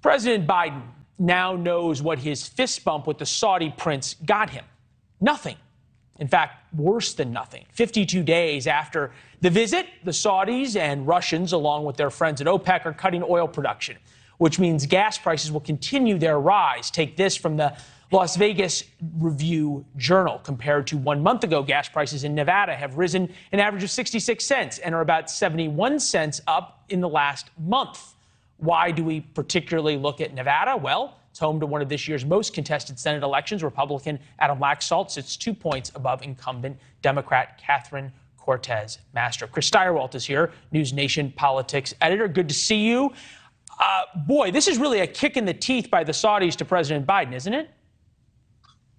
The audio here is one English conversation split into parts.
President Biden now knows what his fist bump with the Saudi prince got him. Nothing. In fact, worse than nothing. 52 days after the visit, the Saudis and Russians, along with their friends at OPEC, are cutting oil production, which means gas prices will continue their rise. Take this from the Las Vegas Review-Journal. Compared to 1 month ago, gas prices in Nevada have risen an average of 66 cents and are about 71 cents up in the last month. Why do we particularly look at Nevada? Well, it's home to one of this year's most contested Senate elections. Republican Adam Laxalt sits 2 points above incumbent Democrat Catherine Cortez Masto. Chris Stirewalt is here, NewsNation politics editor. Good to see you. Boy, this is really a kick in the teeth by the Saudis to President Biden, isn't it?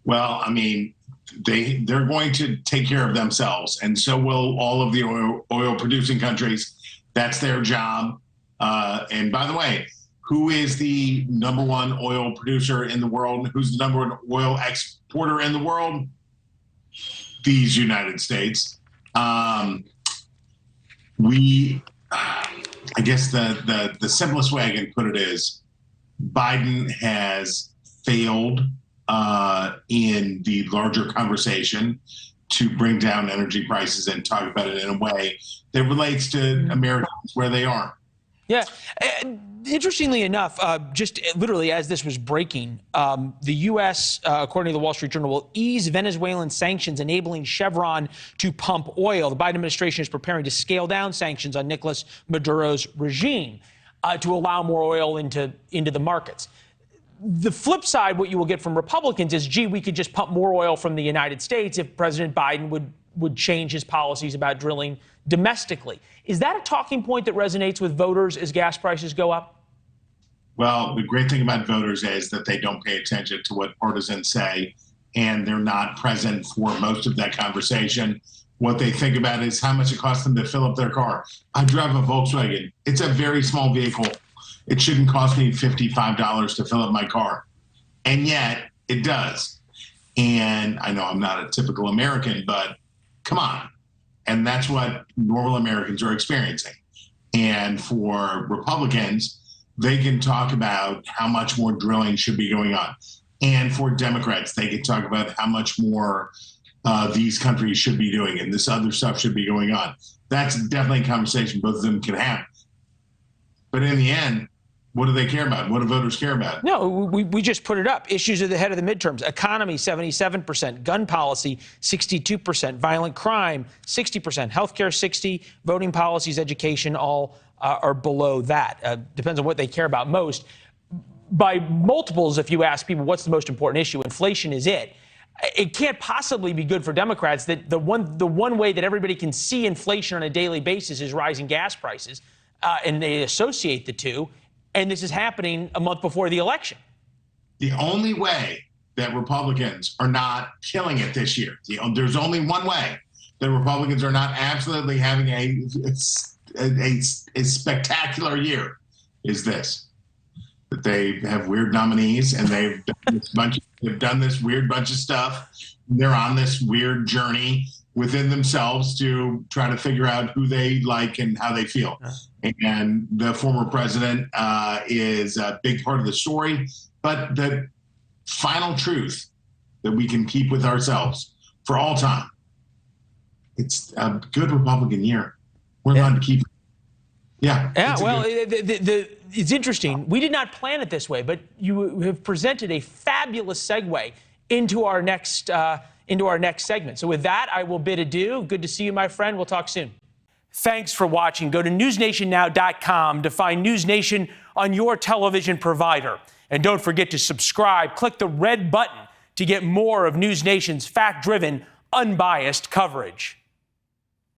Well, I mean, they're going to take care of themselves, and so will all of the oil-producing countries. That's their job. And by the way, who is the number one oil producer in the world? Who's the number one oil exporter in the world? These United States. I guess the simplest way I can put it is Biden has failed in the larger conversation to bring down energy prices and talk about it in a way that relates to Americans where they are. Yeah. Interestingly enough, just literally as this was breaking, the U.S., according to the Wall Street Journal, will ease Venezuelan sanctions, enabling Chevron to pump oil. The Biden administration is preparing to scale down sanctions on Nicolas Maduro's regime to allow more oil into the markets. The flip side, what you will get from Republicans is, gee, we could just pump more oil from the United States if President Biden would change his policies about drilling domestically. Is that a talking point that resonates with voters as gas prices go up? Well, the great thing about voters is that they don't pay attention to what partisans say, and they're not present for most of that conversation. What they think about is how much it costs them to fill up their car. I drive a Volkswagen. It's a very small vehicle. It shouldn't cost me $55 to fill up my car. And yet it does. And I know I'm not a typical American, but come on. And that's what normal Americans are experiencing. And for Republicans, they can talk about how much more drilling should be going on. And for Democrats, they can talk about how much more these countries should be doing and this other stuff should be going on. That's definitely a conversation both of them can have. But in the end, what do they care about? What do voters care about? No, we just put it up. Issues at the head of the midterms. Economy, 77%. Gun policy, 62%. Violent crime, 60%. Healthcare, 60%. Voting policies, education, all are below that. Depends on what they care about most. By multiples, if you ask people what's the most important issue, inflation is it. It can't possibly be good for Democrats that the one way that everybody can see inflation on a daily basis is rising gas prices, and they associate the two. And this is happening a month before the election. The only way that Republicans are not killing it this year, there's only one way that Republicans are not absolutely having a spectacular year, is this: that they have weird nominees and they've done this weird bunch of stuff. They're on this weird journey within themselves to try to figure out who they like and how they feel. And the former president is a big part of the story. But the final truth that we can keep with ourselves for all time, it's a good Republican year. We're allowed to keep it. Yeah. Well, it's interesting. We did not plan it this way, but you have presented a fabulous segue into our next segment. So with that, I will bid adieu. Good to see you, my friend. We'll talk soon. Thanks for watching. Go to newsnationnow.com to find NewsNation on your television provider. And don't forget to subscribe. Click the red button to get more of NewsNation's fact-driven, unbiased coverage.